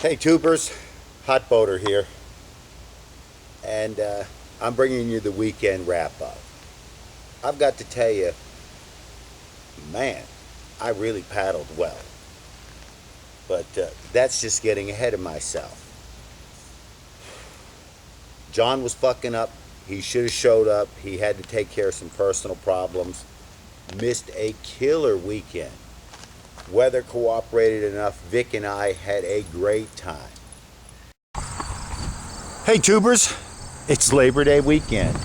Hey tubers, Hot Boater here, and I'm bringing you the weekend wrap up. I've got to tell you, man, I really paddled well, but that's just getting ahead of myself. John was fucking up. He should have showed up. He had to take care of some personal problems. Missed a killer weekend. Weather cooperated enough. Vic and I had a great time. Hey tubers, it's Labor Day weekend,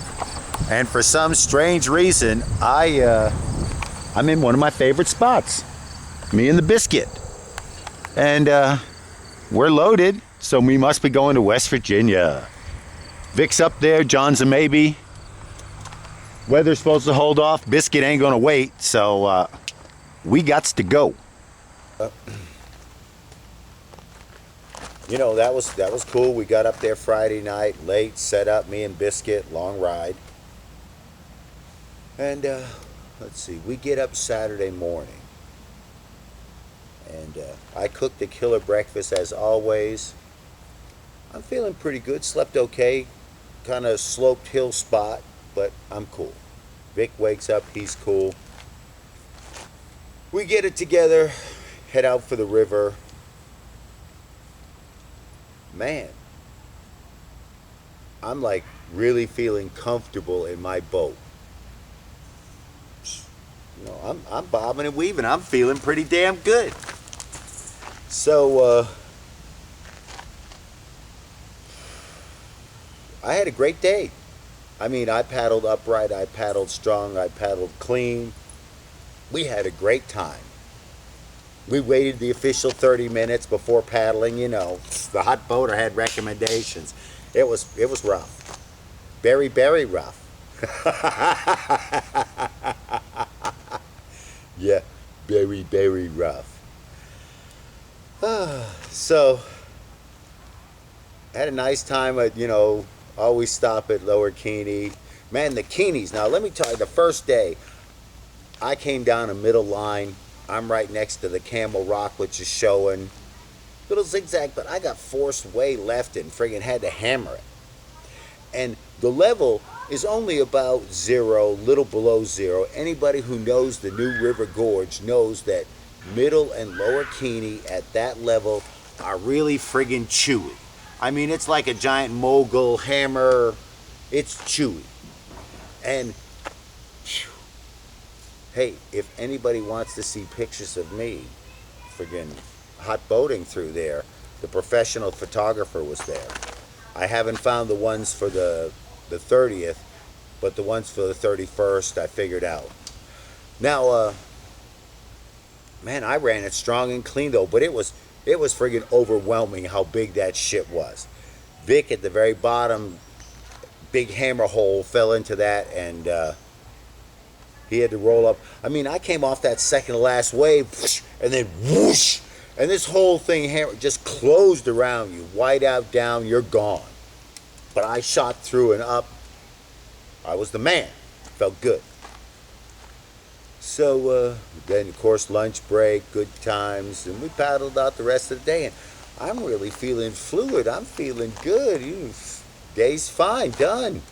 and for some strange reason, I'm in one of my favorite spots. Me and the biscuit, and we're loaded, so we must be going to West Virginia. Vic's up there, John's a maybe. Weather's supposed to hold off. Biscuit ain't gonna wait, so we gots to go. You know, that was cool. We got up there Friday night, late, set up, me and Biscuit, long ride. And let's see, we get up Saturday morning. And I cooked a killer breakfast as always. I'm feeling pretty good, slept okay. Kind of sloped hill spot, but I'm cool. Vic wakes up, he's cool. We get it together, head out for the river. Man, I'm like really feeling comfortable in my boat. You know, I'm bobbing and weaving. I'm feeling pretty damn good. So I had a great day. I mean, I paddled upright, I paddled strong, I paddled clean. We had a great time. We waited the official 30 minutes before paddling. You know, the Hot Boater had recommendations. It was rough. Very, very rough. Yeah, very, very rough. So, had a nice time at, you know, always stop at Lower Keeney. Man, the Keeneys. Now, let me tell you, the first day, I came down a middle line. I'm right next to the Camel Rock, which is showing. Little zigzag, but I got forced way left and friggin' had to hammer it. And the level is only about zero, little below zero. Anybody who knows the New River Gorge knows that Middle and Lower Keeney at that level are really friggin' chewy. I mean, it's like a giant mogul hammer. It's chewy. And hey, if anybody wants to see pictures of me friggin' hot boating through there, the professional photographer was there. I haven't found the ones for the 30th, but the ones for the 31st I figured out. Now, man, I ran it strong and clean though, but it was friggin' overwhelming how big that shit was. Vic at the very bottom, big hammer hole, fell into that, and he had to roll up. I mean, I came off that second to last wave, and then whoosh, and this whole thing just closed around you. White out, down, you're gone. But I shot through and up. I was the man. Felt good. So then, of course, lunch break, good times, and we paddled out the rest of the day. And I'm really feeling fluid. I'm feeling good. Day's fine, done.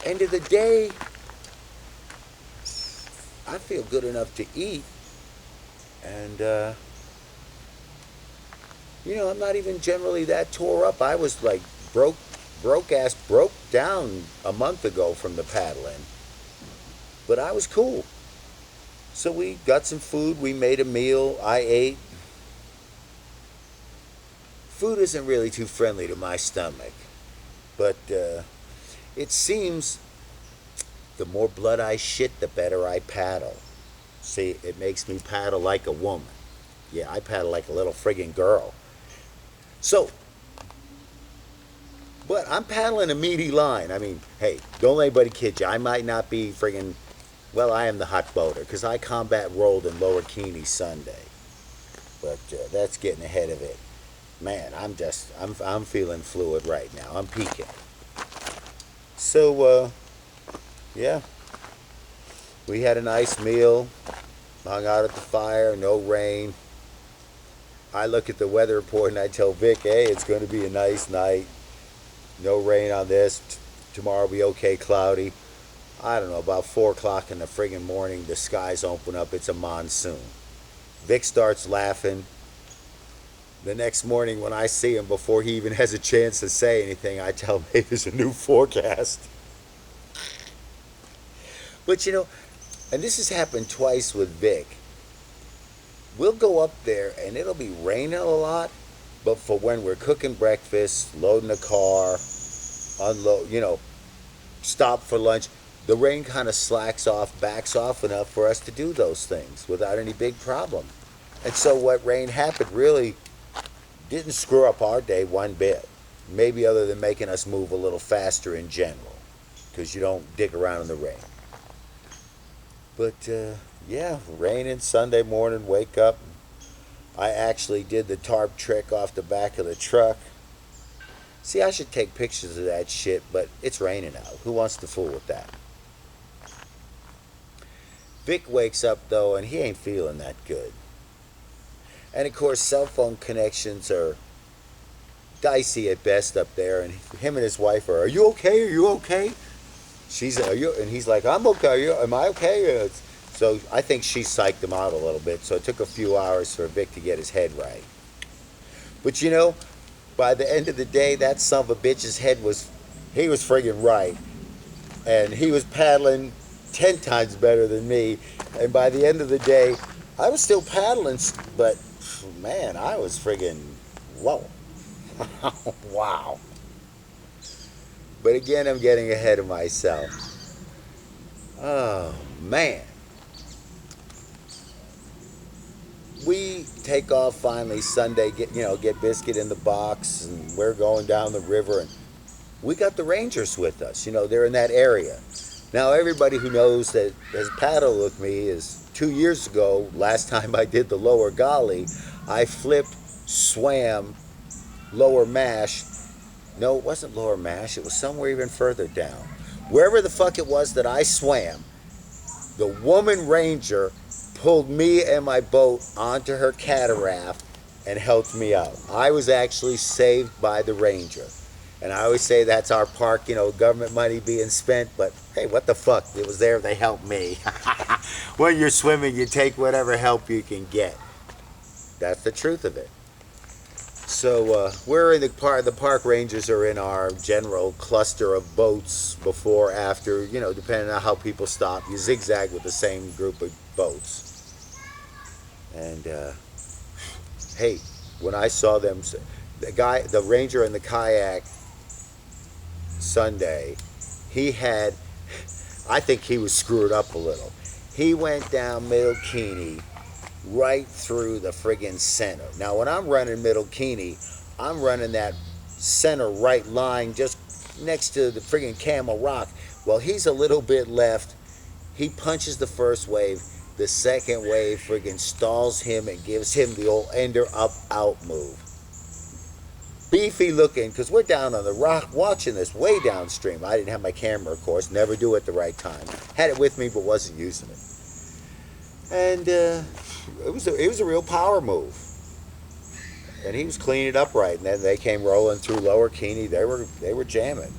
End of the day, I feel good enough to eat, and you know, I'm not even generally that tore up. I was like broke down a month ago from the paddling, but I was cool. So we got some food, we made a meal, I ate. Food isn't really too friendly to my stomach, but it seems the more blood I shit, the better I paddle. See, it makes me paddle like a woman. Yeah, I paddle like a little friggin' girl. So, but I'm paddling a meaty line. I mean, hey, don't let anybody kid you. I might not be friggin', well, I am the Hot Boater, because I combat rolled in Lower Keeney Sunday. But that's getting ahead of it. Man, I'm feeling fluid right now. I'm peaking. So, yeah, we had a nice meal, hung out at the fire, no rain. I look at the weather report and I tell Vic, hey, it's going to be a nice night. No rain on this. Tomorrow will be okay, cloudy. I don't know, about 4 o'clock in the friggin' morning, the skies open up. It's a monsoon. Vic starts laughing. The next morning when I see him, before he even has a chance to say anything, I tell him, hey, there's a new forecast. But you know, and this has happened twice with Vic. We'll go up there and it'll be raining a lot, but for when we're cooking breakfast, loading the car, unload, stop for lunch, the rain kind of slacks off, backs off enough for us to do those things without any big problem. And so what rain happened really didn't screw up our day one bit. Maybe other than making us move a little faster in general, because you don't dig around in the rain. But yeah, raining Sunday morning, wake up. I actually did the tarp trick off the back of the truck. See, I should take pictures of that shit, but it's raining out. Who wants to fool with that? Vic wakes up though, and he ain't feeling that good. And of course, cell phone connections are dicey at best up there. And him and his wife are you okay? Are you okay? She's, are you? And he's like, I'm okay. Am I okay? So I think she psyched him out a little bit. So it took a few hours for Vic to get his head right. But you know, by the end of the day, that son of a bitch's head he was friggin' right. And he was paddling 10 times better than me. And by the end of the day, I was still paddling, but man, I was friggin' whoa. Wow. But again, I'm getting ahead of myself. Oh, man. We take off finally Sunday, get Biscuit in the box, and we're going down the river, and we got the Rangers with us. They're in that area. Now, everybody who knows that has paddled with me is 2 years ago, last time I did the lower golly, I flipped, swam, lower mash. No, it wasn't lower mash. It was somewhere even further down. Wherever the fuck it was that I swam, the woman ranger pulled me and my boat onto her cataract and helped me out. I was actually saved by the ranger. And I always say that's our park, government money being spent, but hey, what the fuck? It was there, they helped me. When you're swimming, you take whatever help you can get. That's the truth of it. So we're in the park rangers are in our general cluster of boats before, after, depending on how people stop. You zigzag with the same group of boats. And hey, when I saw them, the ranger in the kayak Sunday, I think he was screwed up a little. He went down Middle Keeney right through the friggin' center. Now, when I'm running Middle Keeney, I'm running that center right line just next to the friggin' Camel Rock. Well, he's a little bit left. He punches the first wave. The second wave friggin' stalls him and gives him the old ender up out move. Beefy looking, because we're down on the rock watching this way downstream. I didn't have my camera, of course. Never do at the right time. Had it with me, but wasn't using it. And it was a real power move. And he was cleaning it up right. And then they came rolling through Lower Keeney. They were jamming.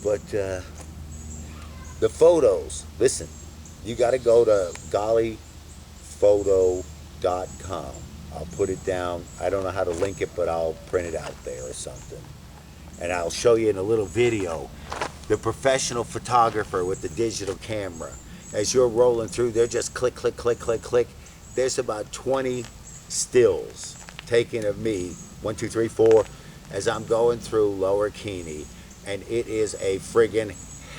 But the photos, listen, you got to go to gollyphoto.com. I'll put it down. I don't know how to link it, but I'll print it out there or something. And I'll show you in a little video the professional photographer with the digital camera. As you're rolling through, they're just click, click, click, click, click. There's about 20 stills taken of me, 1, 2, 3, 4, as I'm going through Lower Keeney. And it is a friggin'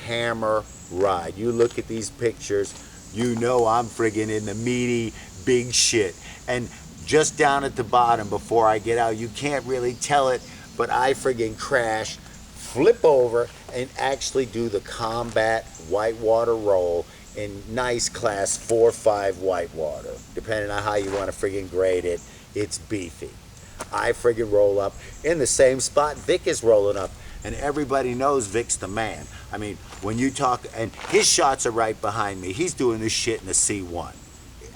hammer ride. You look at these pictures, you know I'm friggin' in the meaty big shit. And just down at the bottom before I get out, you can't really tell it, but I friggin' crash, flip over, and actually do the combat whitewater roll in nice class 4 or 5 whitewater. Depending on how you want to friggin' grade it, it's beefy. I friggin' roll up in the same spot Vic is rolling up, and everybody knows Vic's the man. I mean, when you talk, and his shots are right behind me. He's doing this shit in the C1.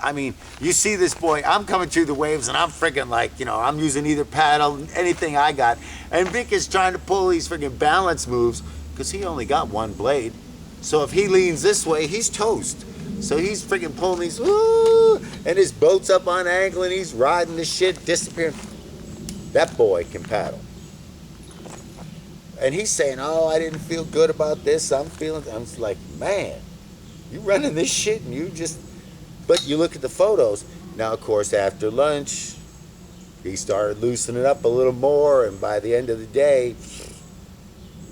I mean, you see this boy, I'm coming through the waves and I'm freaking like, I'm using either paddle, anything I got. And Vic is trying to pull these freaking balance moves because he only got one blade. So if he leans this way, he's toast. So he's freaking pulling these, woo, and his boat's up on angle and he's riding the shit, disappearing. That boy can paddle. And he's saying, oh, I didn't feel good about this. I'm like, man, you running this shit and you just, but you look at the photos. Now, of course, after lunch, he started loosening up a little more. And by the end of the day,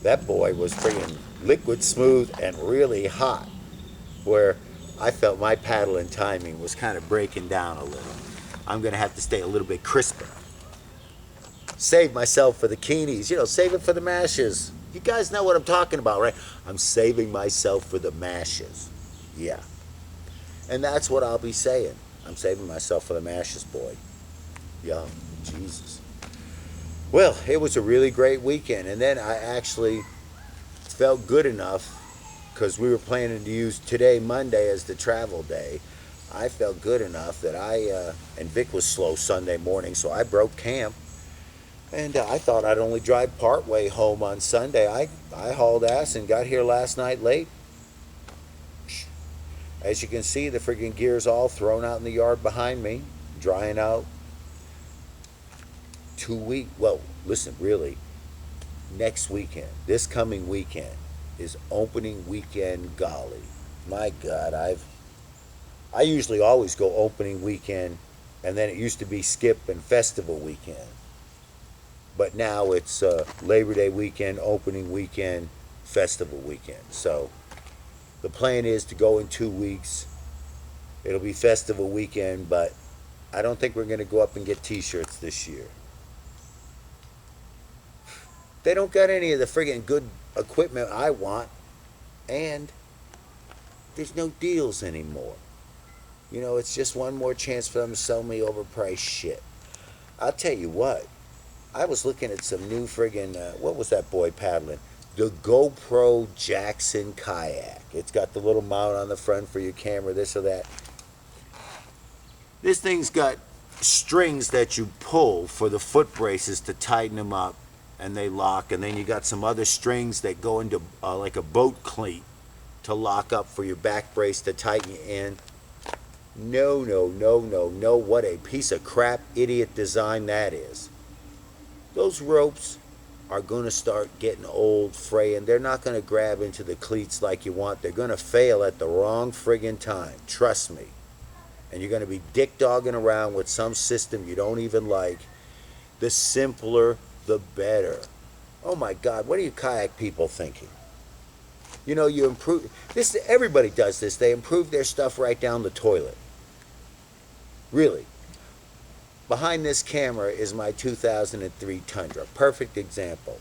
that boy was freaking liquid smooth and really hot. Where I felt my paddling timing was kind of breaking down a little. I'm going to have to stay a little bit crisper. Save myself for the keenies, save it for the mashes. You guys know what I'm talking about, right? I'm saving myself for the mashes. Yeah. And that's what I'll be saying. I'm saving myself for the mashes, boy. Yeah, Jesus. Well, it was a really great weekend. And then I actually felt good enough, because we were planning to use today, Monday, as the travel day. I felt good enough that and Vic was slow Sunday morning, so I broke camp. And I thought I'd only drive part way home on Sunday. I hauled ass and got here last night late. As you can see, the friggin' gear's all thrown out in the yard behind me, drying out. 2 weeks. Well, listen, really, next weekend, this coming weekend, is opening weekend. Golly, my God, I usually always go opening weekend, and then it used to be skip and festival weekend. But now it's Labor Day weekend, opening weekend, festival weekend. So the plan is to go in 2 weeks. It'll be festival weekend, but I don't think we're going to go up and get t-shirts this year. They don't got any of the friggin' good equipment I want, and there's no deals anymore. It's just one more chance for them to sell me overpriced shit. I'll tell you what, I was looking at some new friggin', what was that boy paddling? The GoPro Jackson kayak. It's got the little mount on the front for your camera, this or that. This thing's got strings that you pull for the foot braces to tighten them up, and they lock, and then you got some other strings that go into like a boat cleat to lock up for your back brace to tighten you in. No, what a piece of crap idiot design that is. Those ropes are going to start getting old, fraying. They're not going to grab into the cleats like you want. They're going to fail at the wrong friggin' time. Trust me. And you're going to be dick-dogging around with some system you don't even like. The simpler, the better. Oh my God, what are you kayak people thinking? You improve this. Everybody does this. They improve their stuff right down the toilet. Really. Behind this camera is my 2003 Tundra. Perfect example.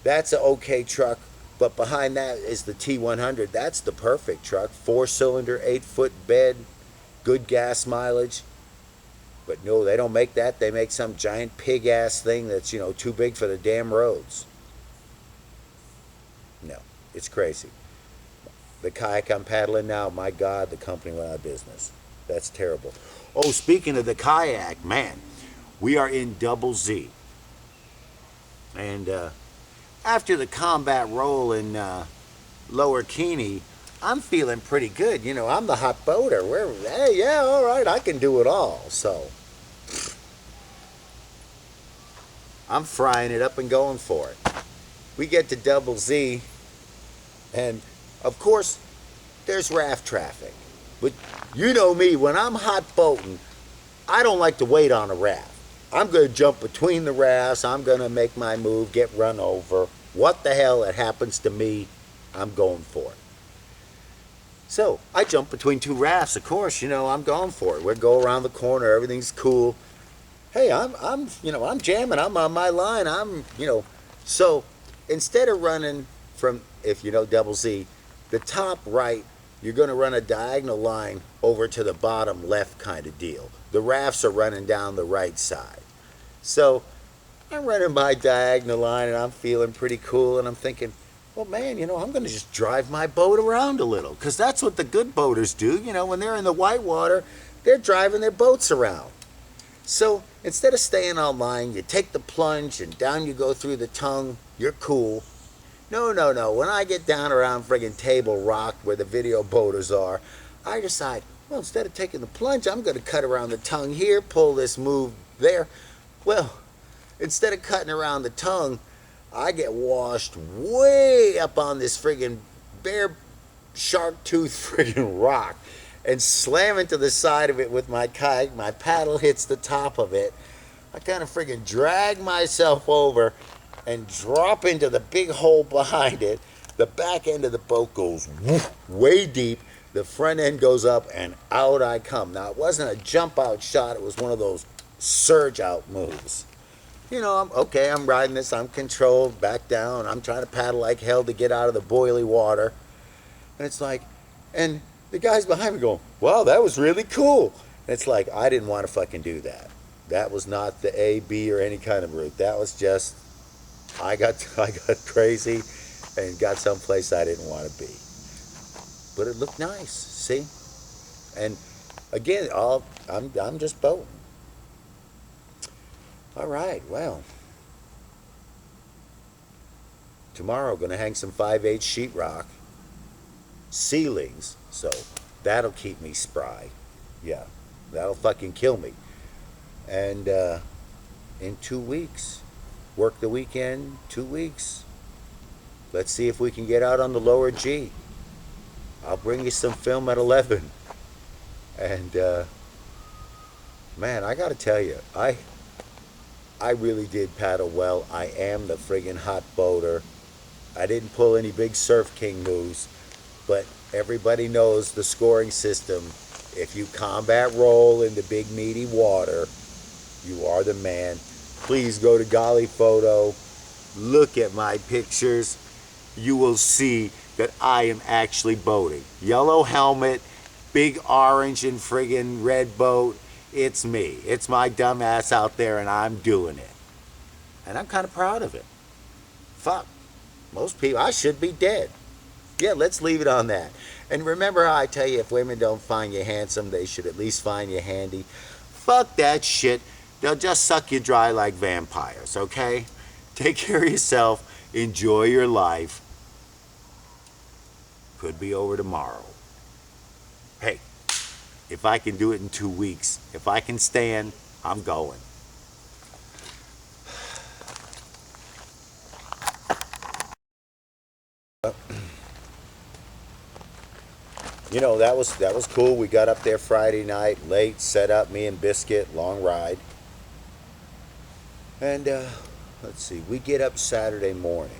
That's an okay truck, but behind that is the T100. That's the perfect truck. 4-cylinder, 8-foot bed, good gas mileage. But no, they don't make that. They make some giant pig-ass thing that's, too big for the damn roads. No, it's crazy. The kayak I'm paddling now, my God, the company went out of business. That's terrible. Oh, speaking of the kayak, man, we are in Double Z. And after the combat roll in Lower Keeney, I'm feeling pretty good. I'm the hot boater. Hey, yeah, all right, I can do it all. So I'm frying it up and going for it. We get to Double Z, and of course, there's raft traffic. But you know me, when I'm hot boating, I don't like to wait on a raft. I'm going to jump between the rafts. I'm going to make my move, get run over. What the hell, it happens to me, I'm going for it. So I jump between two rafts, of course, I'm going for it. We go around the corner, everything's cool. Hey, I'm jamming, I'm on my line, So instead of running from, if you know Double Z, the top right, you're going to run a diagonal line over to the bottom left kind of deal. The rafts are running down the right side. So I'm running my diagonal line and I'm feeling pretty cool, and I'm thinking, well, man, I'm going to just drive my boat around a little, because that's what the good boaters do. When they're in the whitewater, they're driving their boats around. So instead of staying online, you take the plunge and down you go through the tongue. You're cool. No, no, no. When I get down around friggin' Table Rock where the video boaters are, I decide, well, instead of taking the plunge, I'm going to cut around the tongue here, pull this move there. Well, instead of cutting around the tongue, I get washed way up on this friggin' bare shark tooth friggin' rock and slam into the side of it with my kite. My paddle hits the top of it. I kind of friggin' drag myself over and drop into the big hole behind it. The back end of the boat goes way deep. The front end goes up and out I come. Now, it wasn't a jump out shot. It was one of those surge out moves. You know, I'm riding this. I'm controlled, back down. I'm trying to paddle like hell to get out of the boiling water. And it's like, and the guys behind me go, wow, that was really cool. And it's like, I didn't want to fucking do that. That was not the A, B, or any kind of route. That was just, I got crazy and got someplace I didn't want to be. But it looked nice, see? And again, I'm just boating. All right, well. Tomorrow, going to hang some 5/8 sheetrock ceilings, so that'll keep me spry. Yeah, that'll fucking kill me. And in 2 weeks, work the weekend, 2 weeks. Let's see if we can get out on the lower G. I'll bring you some film at 11. And man, I gotta tell you, I really did paddle well. I am the friggin' hot boater. I didn't pull any big Surf King moves, but everybody knows the scoring system. If you combat roll in the big meaty water, you are the man. Please go to Golly Photo. Look at my pictures. You will see that I am actually boating. Yellow helmet, big orange and friggin' red boat. It's me. It's my dumb ass out there and I'm doing it. And I'm kind of proud of it. Fuck. Most people, I should be dead. Yeah, let's leave it on that. And remember how I tell you, if women don't find you handsome, they should at least find you handy. Fuck that shit. They'll just suck you dry like vampires, okay? Take care of yourself. Enjoy your life. Could be over tomorrow. Hey, if I can do it in 2 weeks, if I can stand, I'm going. You know, that was cool. We got up there Friday night, late, set up, me and Biscuit, long ride. And let's see, we get up Saturday morning.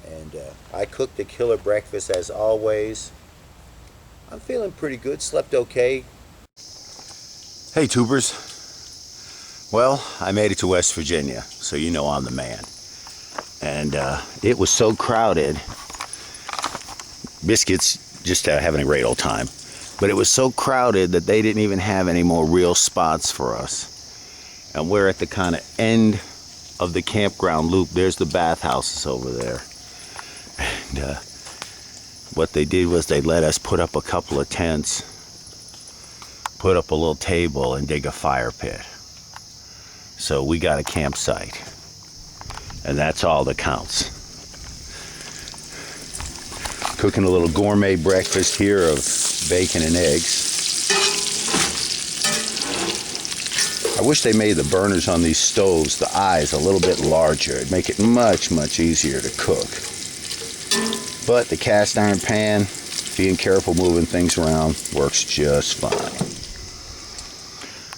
And I cooked a killer breakfast as always. I'm feeling pretty good, slept okay. Hey tubers. Well, I made it to West Virginia, so you know I'm the man. And it was so crowded. Biscuit's just having a great old time. But it was so crowded that they didn't even have any more real spots for us. And we're at the kind of end of the campground loop. There's the bathhouses over there. And what they did was they let us put up a couple of tents, put up a little table, and dig a fire pit. So we got a campsite. And that's all that counts. Cooking a little gourmet breakfast here of bacon and eggs. I wish they made the burners on these stoves, the eyes, a little bit larger. It'd make it much, much easier to cook. But the cast iron pan, being careful moving things around, works just fine.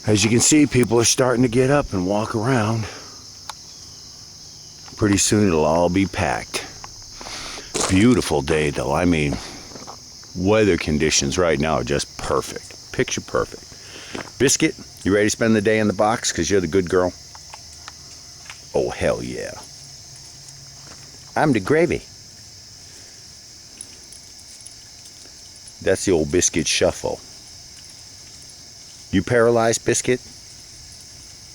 As you can see, people are starting to get up and walk around. Pretty soon it'll all be packed. Beautiful day though. I mean, weather conditions right now are just perfect. Picture perfect. Biscuit, you ready to spend the day in the box because you're the good girl? Oh, hell yeah. I'm the gravy. That's the old Biscuit shuffle. You paralyzed, Biscuit?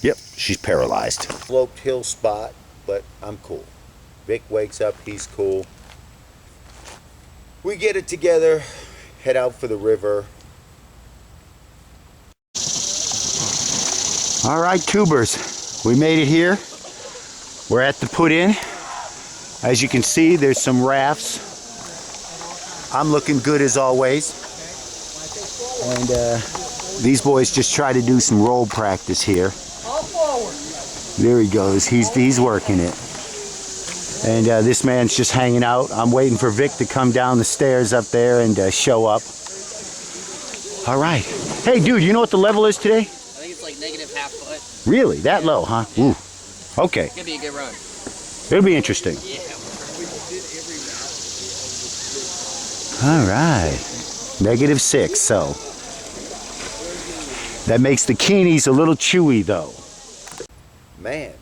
Yep, she's paralyzed. Sloped hill spot, but I'm cool. Vic wakes up, he's cool. We get it together, head out for the river. All right, tubers, we made it here. We're at the put-in. As you can see, there's some rafts. I'm looking good as always. And these boys just try to do some roll practice here. There he goes. He's working it. And this man's just hanging out. I'm waiting for Vic to come down the stairs up there and show up. All right. Hey, dude, you know what the level is today? I think it's like negative half foot. Really? That low, huh? Yeah. Ooh. Okay. It's gonna be a good run. It'll be interesting. Yeah. All right. -6, so. That makes the Keenies a little chewy, though. Man.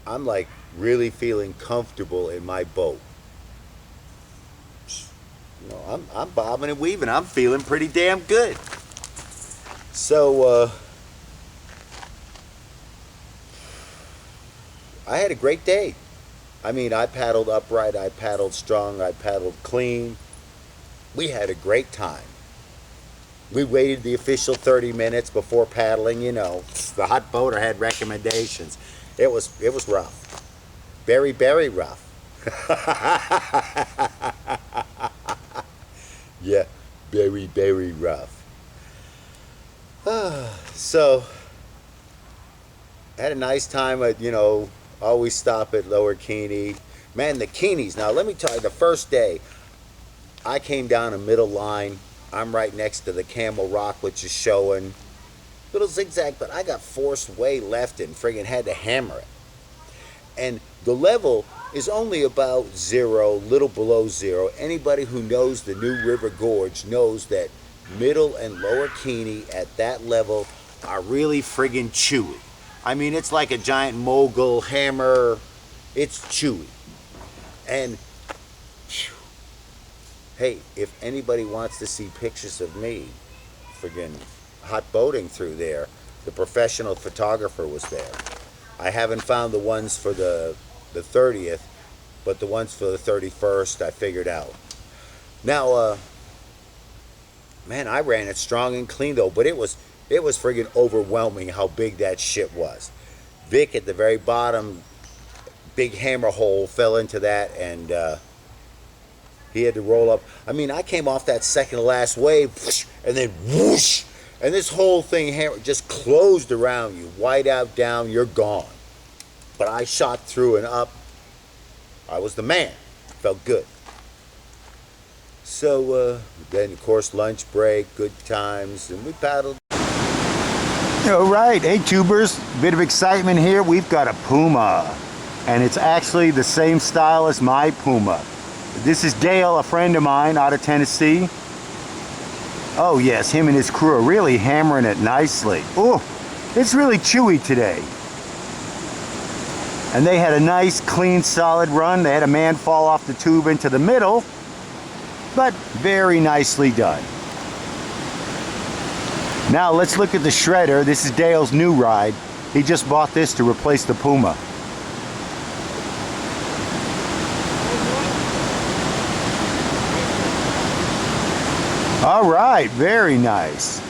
I'm like really feeling comfortable in my boat. You know, I'm bobbing and weaving. I'm feeling pretty damn good. So, I had a great day. I mean, I paddled upright, I paddled strong, I paddled clean. We had a great time. We waited the official 30 minutes before paddling, you know. The hot boater had recommendations. It was rough. Very, very rough. Yeah, very, very rough. So, had a nice time at, you know, always stop at Lower Keene. Man, the Keenies. Now, let me tell you, the first day, I came down a middle line. I'm right next to the Camel Rock, which is showing. Little zigzag, but I got forced way left and friggin' had to hammer it. And the level is only about 0, little below 0. Anybody who knows the New River Gorge knows that Middle and Lower Keene at that level are really friggin' chewy. I mean, it's like a giant mogul hammer. It's chewy. And phew, hey, if anybody wants to see pictures of me friggin' hot boating through there, the professional photographer was there. I haven't found the ones for the 30th, but the ones for the 31st I figured out. Now, man, I ran it strong and clean though, but it was friggin' overwhelming how big that shit was. Vic at the very bottom, big hammer hole, fell into that, and he had to roll up. I mean, I came off that second to last wave, and then whoosh, and this whole thing just closed around you, white out, down, you're gone. But I shot through and up. I was the man. Felt good. So then, of course, lunch break, good times, and we paddled. All right, hey tubers, bit of excitement here. We've got a Puma, and it's actually the same style as my Puma. This is Dale, a friend of mine out of Tennessee. Oh yes, him and his crew are really hammering it nicely. Oh, it's really chewy today. And they had a nice, clean, solid run. They had a man fall off the tube into the middle, but very nicely done. Now let's look at the shredder. This is Dale's new ride. He just bought this to replace the Puma. All right, very nice.